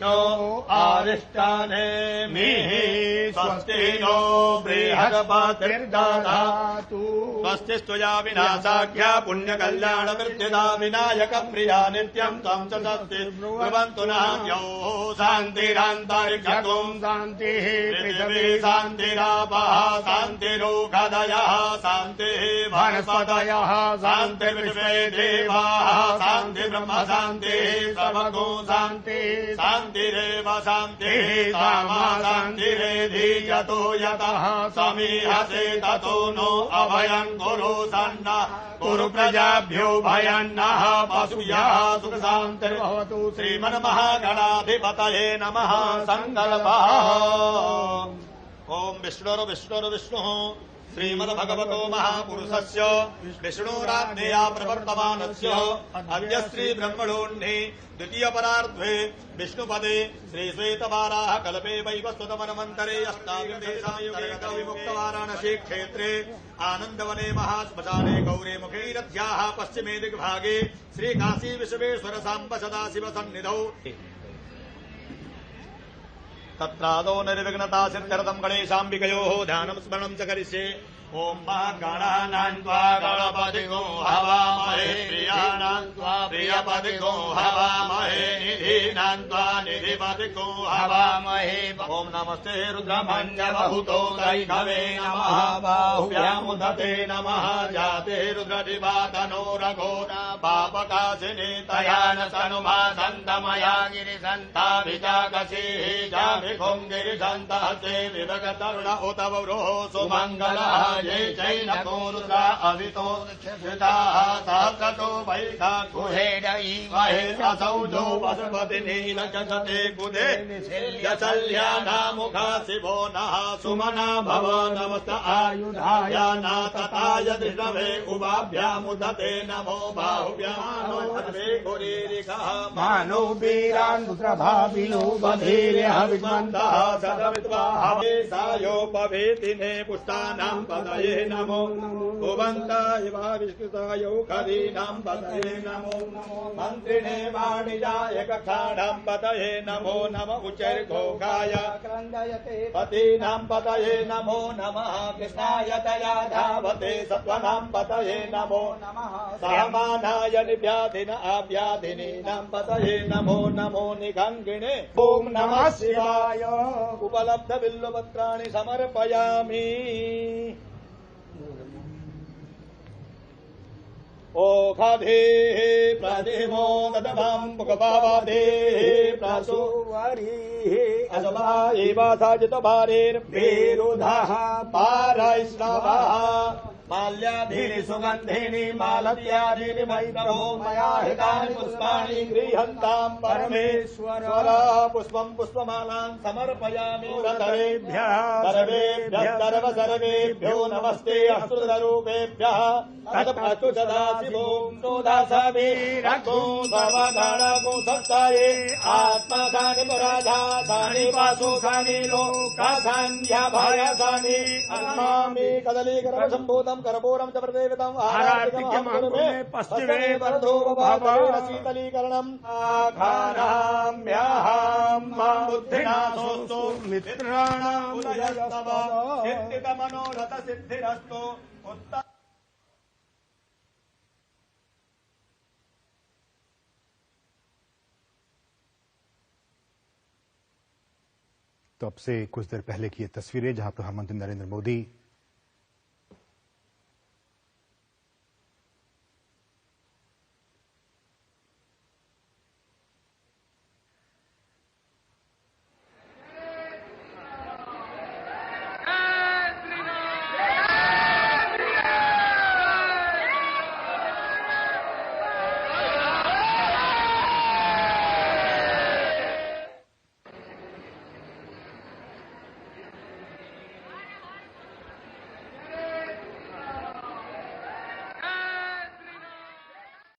No आरिष्टाने मिहि स्वस्ति no बृहस्पतिर्दधातु स्वस्ति स्तुया विनाशाख्या पुण्यकल्याणवृद्धिदा विनायकप्रिया नित्यं त्वं च स्वस्ति ब्रुवन्तु नः यौः शान्तिरन्तरिक्षं शान्तिः पृथिवी शान्तिरापः शान्तिरोगदयः शान्तिः वनस्पतयः शान्तिर्विश्वे देवाः शान्तिर्ब्रह्म शान्तिः सर्वगो शान्तिः शान्तिरेव शान्तिः सामा शान्तिरेधि यतो यतः समीहसे ततो नो अभयं कुरु सन्नः कुरु प्रजाभ्यो भयन्नः पशुभ्यः सुखशान्तिर्भवतु श्रीमन्महागणाधिपतये नमः सङ्कल्पः ॐ विष्णुर्विष्णुर्विष्णुः श्रीमद्भगवतो महापुरुषस्य विष्णुराज्ञया प्रवर्तमानस्य अद्य श्रीब्रह्मणोऽह्नि द्वितीयपरार्धे विष्णुपदे श्रीश्वेतवाराह कल्पे वैवस्वतमन्वन्तरे अष्टाविंशतियुगे विमुक्तवाराणसी क्षेत्रे आनन्दवने महाश्मशाने गौरे मुखैरथ्याः पश्चिमे दिग्भागे श्रीकाशी विश्वेश्वर साम्ब सदाशिव सन्निधौ तत्रादौ निर्विघ्नता सिद्ध्यर्थं गणेशाम्बिकयोः ध्यानं स्मरणं च करिष्ये ॐ गणानां त्वा गणपतिगो हवामहे प्रियाणां त्वा प्रियपतिगो हवामहे निधीनां त्वा निधिपतिगो हवामहे ॐ नमस्ते रुद्रमन्यबहुतो दैघवे नमः बाहुभ्यामुदते नमः जाते रुद्रदिवातनो रघोना पापकाशिनी तया न तनुमा सन्तमया गिरिसन्ताभिजाकसीः जाभिखुं गिरिसन्तः ते विभगतरुण उत वरोः सुमङ्गलः जय चैनको रुद्रा अवितो क्षिताः सहस्रतो वैखा कुहेडयी महेशसौजो पशुपति नीलचषते कुदे यशल्यानामुखा शिवो नः सुमना भव नमस्त आयुधाय नातताय धृष्णवे उभाभ्यामुदते नमो बाहुभ्यानो भद्रे गुरीरिकः मानो वीरान् रुद्रभाविनो बधीर्यः विद्वन्तः सदविद्वा हवे सायोपवेतिने पुष्टानां पदये नमो भुवन्ताय विष्कृताय खदीनां पदये नमो मन्त्रिणे वाणिजाय कक्षाणां पदये नमो नम उच्चैर्घोषाय पतीनां पदये नमो नमः कृष्णाय दया धावते सत्त्वानां पदये नमो नमः सहमानाय निव्याधिन आव्याधिनीनां पदये नमो नमो निगङ्गिणे ॐ नमः शिवाय उपलब्ध बिल्वपत्राणि समर्पयामि ओखधेः प्रतिमो गतभां मुखपावधेः प्रसुवरीः अशुभा एव साजितभारेर्भेरुधः पारैष्णवः माल्याधीनि सुगन्धिनि मालत्यादीनि मैत्रहो मया हितानि पुष्पाणि गृह्यन्तां परमेश्वर पुष्पं पुष्पमालां समर्पयामि सर्वेभ्यः सर्वेभ्यो नमस्ते अस्तुतरूपेभ्यः तत्पस्तु सदाशिवो दासवीरको सर्वगणको सत्ताये आत्मधानि पराधानि पाशुधानि लोकाधान्यभयधानि अन्मामि कदलीकरसम्भूतं कर्पूरं च प्रदेवतं पश्चिमे वरदो भवेन शीतलीकरणम् आघानाम्याहं बुद्धिनाशोऽस्तु मित्राणां उदयस्तव सिद्धितमनोरथ सिद्धिरस्तु उत्तम। तो अब से कुछ देर पहले की ये तस्वीरें जहां प्रधानमंत्री नरेंद्र मोदी